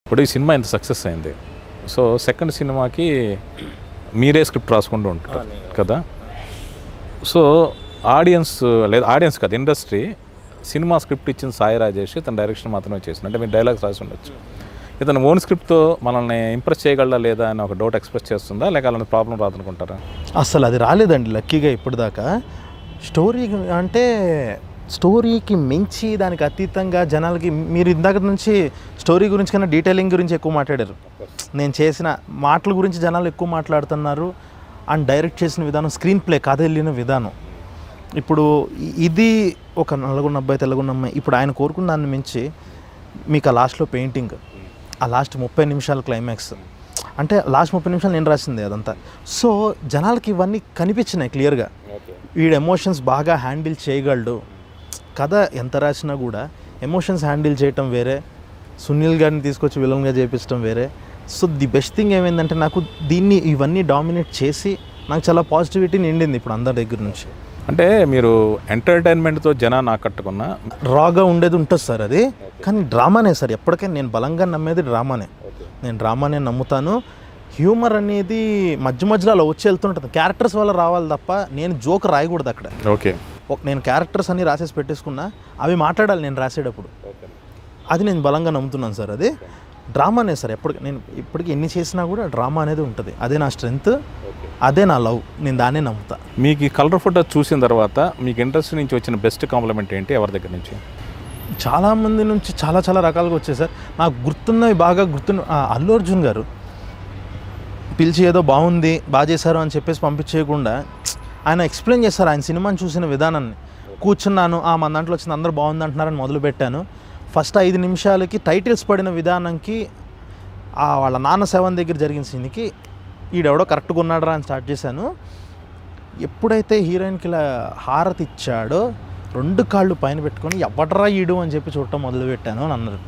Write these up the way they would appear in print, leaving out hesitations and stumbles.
ఇప్పుడు ఈ సినిమా ఇంత సక్సెస్ అయింది. సో సెకండ్ సినిమాకి మీరే స్క్రిప్ట్ రాసుకుంటూ ఉంటారు కదా. సో ఆడియన్స్ కాదు, ఇండస్ట్రీ సినిమా స్క్రిప్ట్ ఇచ్చిన సాయి రాజేష్ తన డైరెక్షన్ మాత్రమే చేసింది. అంటే మీరు డైలాగ్స్ రాసి ఉండొచ్చు. ఇతను ఓన్ స్క్రిప్ట్తో మనల్ని ఇంప్రెస్ చేయగలడా లేదా అని ఒక డౌట్ ఎక్స్ప్రెస్ చేస్తుందా, లేక అలాంటి ప్రాబ్లం రాదనుకుంటారా? అసలు అది రాలేదండి లక్కీగా ఇప్పటిదాకా. స్టోరీ అంటే స్టోరీకి మించి దానికి అతీతంగా జనాలకి, మీరు ఇందాక నుంచి స్టోరీ గురించి కన్నా డీటెయిలింగ్ గురించి ఎక్కువ మాట్లాడారు. నేను చేసిన మాటల గురించి జనాలు ఎక్కువ మాట్లాడుతున్నారు. అండ్ డైరెక్ట్ చేసిన విధానం, స్క్రీన్ ప్లే, కథ వెళ్ళిన విధానం. ఇప్పుడు ఇది ఒక నల్లగొండ అబ్బాయి తెల్లగొండ అమ్మాయి, ఇప్పుడు ఆయన కోరుకున్న దాన్ని మించి మీకు ఆ లాస్ట్లో పెయింటింగ్, ఆ లాస్ట్ 30 నిమిషాల క్లైమాక్స్, అంటే లాస్ట్ 30 నిమిషాలు నేను రాసింది అదంతా. సో జనాలకి ఇవన్నీ కనిపించినాయి క్లియర్గా. వీడు ఎమోషన్స్ బాగా హ్యాండిల్ చేయగలడు. కథ ఎంత రాసినా కూడా ఎమోషన్స్ హ్యాండిల్ చేయటం వేరే, సునీల్ గారిని తీసుకొచ్చి విలన్గా చేపించడం వేరే. సో ది బెస్ట్ థింగ్ ఏమైందంటే నాకు ఇవన్నీ డామినేట్ చేసి నాకు చాలా పాజిటివిటీ నిండింది ఇప్పుడు అందరి దగ్గర నుంచి. అంటే మీరు ఎంటర్టైన్మెంట్తో జనాన్ని ఆకట్టుకున్న రాగా ఉండేది ఉంటుంది సార్ అది, కానీ డ్రామానే సార్. ఎప్పటికైనా నేను బలంగా నమ్మేది డ్రామానే. నేను డ్రామానే నమ్ముతాను. హ్యూమర్ అనేది మధ్య మధ్యలో అలా వచ్చి వెళ్తుంటుంది, క్యారెక్టర్స్ వల్ల రావాలి తప్ప నేను జోక్ రాయకూడదు అక్కడ. ఓకే, నేను క్యారెక్టర్స్ అన్ని రాసేసి పెట్టేసుకున్నా, అవి మాట్లాడాలి నేను రాసేటప్పుడు. అది నేను బలంగా నమ్ముతున్నాను సార్. అది డ్రామానే సార్. నేను ఇప్పటికి ఎన్ని చేసినా కూడా డ్రామా అనేది ఉంటుంది. అదే నా స్ట్రెంగ్త్, అదే నా లవ్. నేను దాన్నే నమ్ముతా. మీకు ఈ కలర్ ఫోటో చూసిన తర్వాత మీకు ఇండస్ట్రీ నుంచి వచ్చిన బెస్ట్ కాంప్లిమెంట్ ఏంటి? ఎవరి దగ్గర నుంచి? చాలామంది నుంచి చాలా రకాలుగా వచ్చాయి సార్. నాకు గుర్తున్నవి బాగా అల్లు అర్జున్ గారు పిలిచి ఏదో బాగుంది, బాగా చేశారు అని చెప్పేసి పంపించేయకుండా ఆయన ఎక్స్ప్లెయిన్ చేస్తారు ఆయన సినిమాని చూసిన విధానాన్ని. కూర్చున్నాను, మన దాంట్లో వచ్చింది, అందరూ బాగుంది అంటున్నారని మొదలుపెట్టాను. ఫస్ట్ 5 నిమిషాలకి టైటిల్స్ పడిన విధానంకి, వాళ్ళ నాన్న సెవెన్ దగ్గర జరిగిన సీన్కి ఈడెవడో కరెక్ట్గా ఉన్నాడరా అని స్టార్ట్ చేశాను. ఎప్పుడైతే హీరోయిన్కి ఇలా హారతి ఇచ్చాడో 2 కాళ్ళు పైన పెట్టుకొని ఎవడరా ఈడు అని చెప్పి చూడటం మొదలుపెట్టాను అని అన్నారు.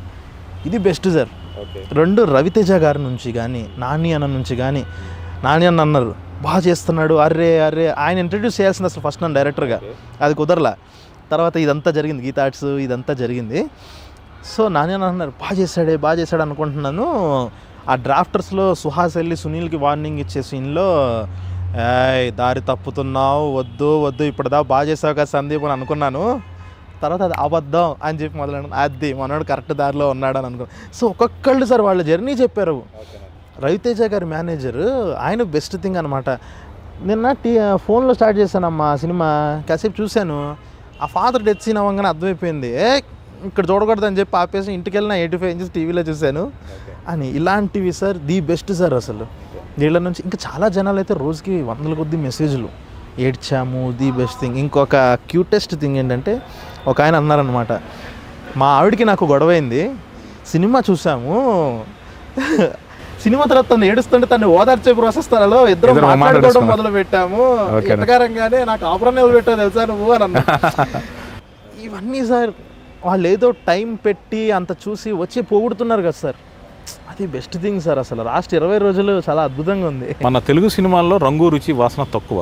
ఇది బెస్ట్ సార్. 2 రవితేజ గారి నుంచి కానీ, నాని అన్న నుంచి కానీ, నాని అన్న అన్నారు బాగా చేస్తున్నాడు, అర్రే ఆయన ఇంట్రడ్యూస్ చేయాల్సింది అసలు ఫస్ట్ నన్ను డైరెక్టర్గా. అది కుదరలా. తర్వాత ఇదంతా జరిగింది, గీతా ఆర్ట్స్ ఇదంతా జరిగింది. సో నాని అన్న అన్నారు బాగా చేశాడు అనుకుంటున్నాను. ఆ డ్రాఫ్టర్స్లో సుహాస్ వెళ్ళి సునీల్కి వార్నింగ్ ఇచ్చే సీన్లో, దారి తప్పుతున్నావు, వద్దు ఇప్పుడుదా బాగా చేసావు కదా సందీప్ అని అనుకున్నాను. తర్వాత అది అబద్ధం అని చెప్పి మొదలైన, అది మనోడు కరెక్ట్ దారిలో ఉన్నాడని అనుకున్నాను. సో ఒక్కొక్కళ్ళు సార్ వాళ్ళ జర్నీ చెప్పారు. రవితేజ గారి మేనేజర్ ఆయన బెస్ట్ థింగ్ అనమాట. నిన్న ఫోన్లో స్టార్ట్ చేశానమ్మా సినిమా, కాసేపు చూశాను. ఆ ఫాదర్ డెత్ సీన్ అవ్వగానే అర్థమైపోయింది, ఇక్కడ చూడకూడదని చెప్పి ఆపేసి ఇంటికి వెళ్ళిన 85 ఇంచెస్ టీవీలో చూశాను అని. ఇలాంటివి సార్ ది బెస్ట్ సార్. అసలు వీళ్ళ నుంచి ఇంకా చాలా జనాలు అయితే రోజుకి 100 కొద్ది మెసేజ్లు, ఏడ్చాము, ది బెస్ట్ థింగ్. ఇంకొక క్యూటెస్ట్ థింగ్ ఏంటంటే, ఒక ఆయన అన్నారనమాట, మా ఆవిడకి నాకు గొడవైంది, సినిమా చూసాము, సినిమా తర్వాత తను ఏడుస్తుంటే తను ఓదార్చే ప్రాసెస్లో ఇద్దరు మాట్లాడుకోవడం మొదలు పెట్టాము. ఎట్టకారంగానే నాకు ఆపరణ ఎవరు పెట్టావు తెలుసా నువ్వు అని అన్నా. ఇవన్నీ సార్ వాళ్ళు ఏదో టైం పెట్టి అంత చూసి వచ్చి పోగొడుతున్నారు కదా సార్. అది బెస్ట్ థింగ్ సార్. అసలు లాస్ట్ 20 రోజులు చాలా అద్భుతంగా ఉంది. మన తెలుగు సినిమాల్లో రంగు రుచి వాసన తక్కువ.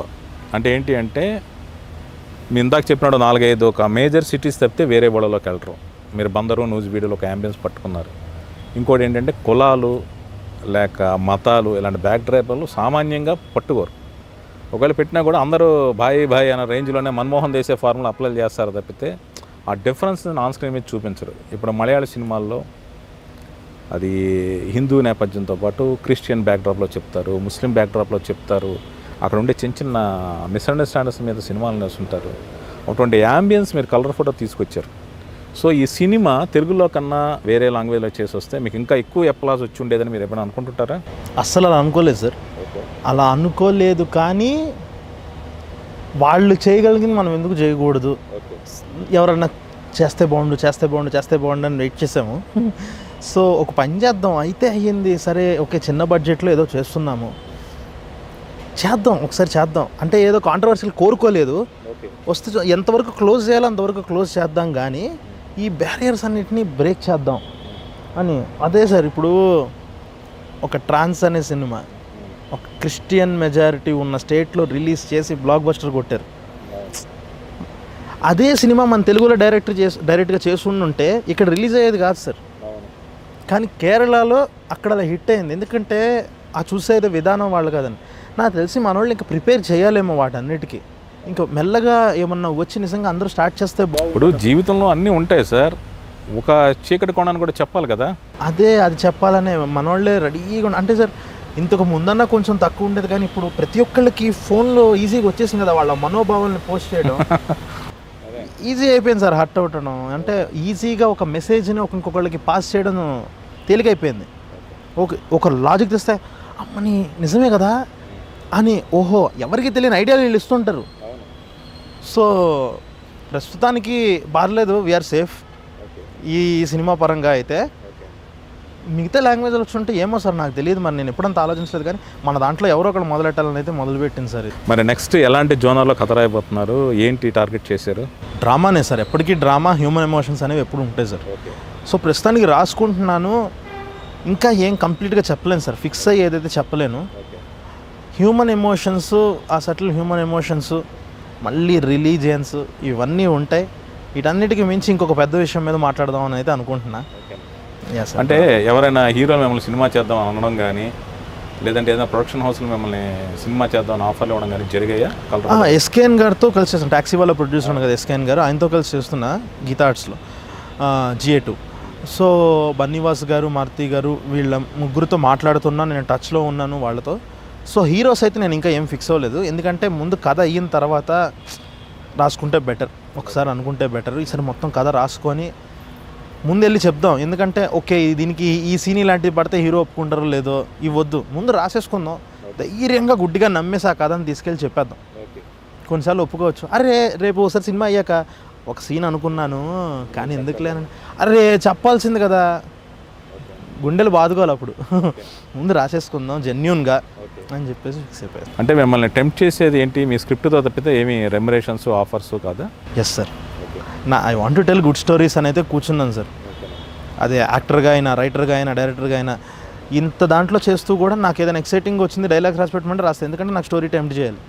అంటే ఏంటి అంటే, మీ ఇందాక చెప్పినాడు 4-5 ఒక మేజర్ సిటీస్ తప్పితే వేరే బోడలోకి వెళ్ళరు. మీరు బందరు, నూజివీడులో ఒక అంబియన్స్ పట్టుకున్నారు. ఇంకోటి ఏంటంటే, కులాలు లేక మతాలు ఇలాంటి బ్యాక్ డ్రైవర్లు సామాన్యంగా పట్టుకోరు. ఒకవేళ పెట్టినా కూడా అందరూ బాయ్ అనే రేంజ్లోనే మన్మోహన్ దేశే ఫార్ములా అప్లై చేస్తారు తప్పితే ఆ డిఫరెన్స్ ఆన్ స్క్రీన్ మీద చూపించరు. ఇప్పుడు మలయాళ సినిమాల్లో అది హిందూ నేపథ్యంతో పాటు క్రిస్టియన్ బ్యాక్డ్రాప్లో చెప్తారు, ముస్లిం బ్యాక్డ్రాప్లో చెప్తారు. అక్కడ ఉండే చిన్న మిస్అండర్స్టాండింగ్స్ మీద సినిమాలు నేస్తుంటారు. అటువంటి యాంబియన్స్ మీరు కలర్ ఫోటో తీసుకొచ్చారు. సో ఈ సినిమా తెలుగులో కన్నా వేరే లాంగ్వేజ్లో చేసి వస్తే మీకు ఇంకా ఎక్కువ ఎప్లాజ్ వచ్చి ఉండేదని మీరు ఎప్పుడైనా అనుకుంటుంటారా? అస్సలు అలా అనుకోలేదు సార్. అలా అనుకోలేదు, కానీ వాళ్ళు చేయగలిగింది మనం ఎందుకు చేయకూడదు? ఎవరన్నా చేస్తే బాగుండు అని వెయిట్ చేసాము. సో ఒక పని చేద్దాం, అయితే అయ్యింది సరే, ఓకే చిన్న బడ్జెట్లో ఏదో చేస్తున్నాము, ఒకసారి చేద్దాం అంటే ఏదో కాంట్రవర్షియల్ కోరుకోలేదు. వస్తే ఎంతవరకు క్లోజ్ చేయాలో అంతవరకు క్లోజ్ చేద్దాం, కానీ ఈ బ్యారియర్స్ అన్నిటినీ బ్రేక్ చేద్దాం అని. అదే సార్, ఇప్పుడు ఒక ట్రాన్స్ అనే సినిమా ఒక క్రిస్టియన్ మెజారిటీ ఉన్న స్టేట్లో రిలీజ్ చేసి బ్లాక్ బస్టర్ కొట్టారు. అదే సినిమా మన తెలుగులో డైరెక్ట్గా చేసుంటే ఇక్కడ రిలీజ్ అయ్యేది కాదు సార్. కానీ కేరళలో అక్కడ అలా హిట్ అయింది, ఎందుకంటే ఆ చూసేది విధానం వాళ్ళు కదని. నాకు తెలిసి మన వాళ్ళు ఇంకా ప్రిపేర్ చేయాలేమో వాటన్నిటికీ, ఇంకా మెల్లగా ఏమన్నా వచ్చి నిజంగా అందరూ స్టార్ట్ చేస్తే ఇప్పుడు జీవితంలో అన్నీ ఉంటాయి సార్, ఒక చీకటి కోణాన్ని కూడా చెప్పాలి కదా. అదే అది చెప్పాలనే మనోళ్ళే రెడీగా అంటే సార్ ఇంతకు ముందన్నా కొంచెం తక్కువ ఉండేది, కానీ ఇప్పుడు ప్రతి ఒక్కళ్ళకి ఫోన్లో ఈజీగా వచ్చేసింది కదా, వాళ్ళ మనోభావాలను పోస్ట్ చేయడం ఈజీ అయిపోయింది సార్. హర్ట్ అవ్వటం అంటే ఈజీగా ఒక మెసేజ్ని ఇంకొకళ్ళకి పాస్ చేయడం తేలికైపోయింది. ఒక లాజిక్ తెస్తే అమ్మని నిజమే కదా అని ఓహో ఎవరికి తెలియని ఐడియాలు వీళ్ళు ఇస్తుంటారు. సో ప్రస్తుతానికి బార్లేదు, వీఆర్ సేఫ్ ఈ సినిమా పరంగా. అయితే మిగతా లాంగ్వేజ్లు వచ్చుంటే ఏమో సార్ నాకు తెలియదు, మరి నేను ఎప్పుడంత ఆలోచించలేదు, కానీ మన దాంట్లో ఎవరో ఒకటి మొదలెట్టాలని అయితే మొదలుపెట్టింది సార్. మరి నెక్స్ట్ ఎలాంటి జోనర్లో కథ రాయబోతున్నారు, ఏంటి టార్గెట్ చేశారు? డ్రామానే సార్, ఎప్పటికీ డ్రామా, హ్యూమన్ ఎమోషన్స్ అనేవి ఎప్పుడు ఉంటాయి సార్. సో ప్రస్తుతానికి రాసుకుంటున్నాను, ఇంకా ఏం కంప్లీట్గా చెప్పలేను సార్, ఫిక్స్ అయ్యి ఏదైతే చెప్పలేను. హ్యూమన్ ఎమోషన్స్, ఆ సటిల్ హ్యూమన్ ఎమోషన్స్, మళ్ళీ రిలీజియన్స్ ఇవన్నీ ఉంటాయి. వీటన్నిటికీ మించి ఇంకొక పెద్ద విషయం మీద మాట్లాడదామని అయితే అనుకుంటున్నా. అంటే ఎవరైనా హీరోలు మిమ్మల్ని సినిమా చేద్దాం అనడం కానీ, లేదంటే ఏదైనా ప్రొడక్షన్ హౌస్లో మిమ్మల్ని సినిమా చేద్దాం ఆఫర్లు ఇవ్వడం కానీ జరిగాయా? ఎస్కేఎన్ గారితో కలిసి చేస్తాను, ట్యాక్సీ వాళ్ళ ప్రొడ్యూసర్ ఉంది కదా ఎస్కేఎన్ గారు, ఆయనతో కలిసి చేస్తున్నా గీతా ఆర్ట్స్లో GA2. సో బన్నీవాస్ గారు, మారుతి గారు, వీళ్ళ ముగ్గురితో మాట్లాడుతున్నా, నేను టచ్లో ఉన్నాను వాళ్ళతో. సో హీరోస్ అయితే నేను ఇంకా ఏం ఫిక్స్ అవ్వలేదు, ఎందుకంటే ముందు కథ అయిన తర్వాత రాసుకుంటే బెటర్, ఒకసారి అనుకుంటే బెటర్. ఈసారి మొత్తం కథ రాసుకొని ముందు వెళ్ళి చెప్దాం, ఎందుకంటే ఓకే దీనికి ఈ సీన్ ఇలాంటివి పడితే హీరో ఒప్పుకుంటారో లేదో ఇవ్వద్దు, ముందు రాసేసుకుందాం, ధైర్యంగా గుడ్డిగా నమ్మేసి ఆ కథను తీసుకెళ్ళి చెప్పేద్దాం. కొన్నిసార్లు ఒప్పుకోవచ్చు, అరే రేపు ఒకసారి సినిమా అయ్యాక ఒక సీన్ అనుకున్నాను కానీ ఎందుకు లేనండి, అరే చెప్పాల్సింది కదా, గుండెలు బాదుకోవాలి అప్పుడు. ముందు రాసేసుకుందాం జెన్యూన్గా అని చెప్పేసి ఫిక్స్ అయిపోయారు. అంటే మిమ్మల్ని టెంప్ట్ చేసేది ఏంటి? మీ స్క్రిప్ట్తో తప్పితే ఏమి రెమ్యురేషన్స్ ఆఫర్స్ కాదా? Yes sir, I want to tell good stories అని అయితే కూర్చున్నాను సార్. అదే యాక్టర్గా అయినా, రైటర్గా అయినా, డైరెక్టర్గా అయినా, ఇంత దాంట్లో చేస్తూ కూడా నాకు ఏదైనా ఎక్సైటింగ్ వచ్చింది డైలాగ్స్ రాసి పెట్టమంటే రాస్తాను, ఎందుకంటే నాకు స్టోరీ టెంప్ట్ చేయాలి.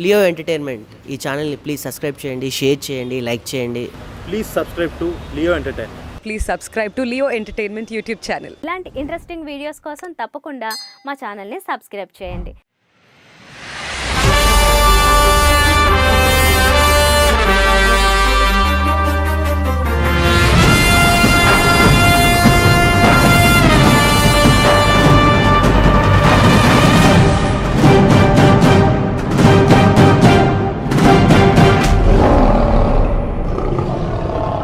లియో ఎంటర్టైన్మెంట్ ఈ ఛానల్ని ప్లీజ్ సబ్స్క్రైబ్ చేయండి, షేర్ చేయండి, లైక్ చేయండి. Please subscribe to Leo entertainment. Please subscribe to Leo entertainment YouTube channel. ఇలాంటి ఇంట్రెస్టింగ్ వీడియోస్ కోసం తప్పకుండా మా ఛానల్ని సబ్స్క్రైబ్ చేయండి.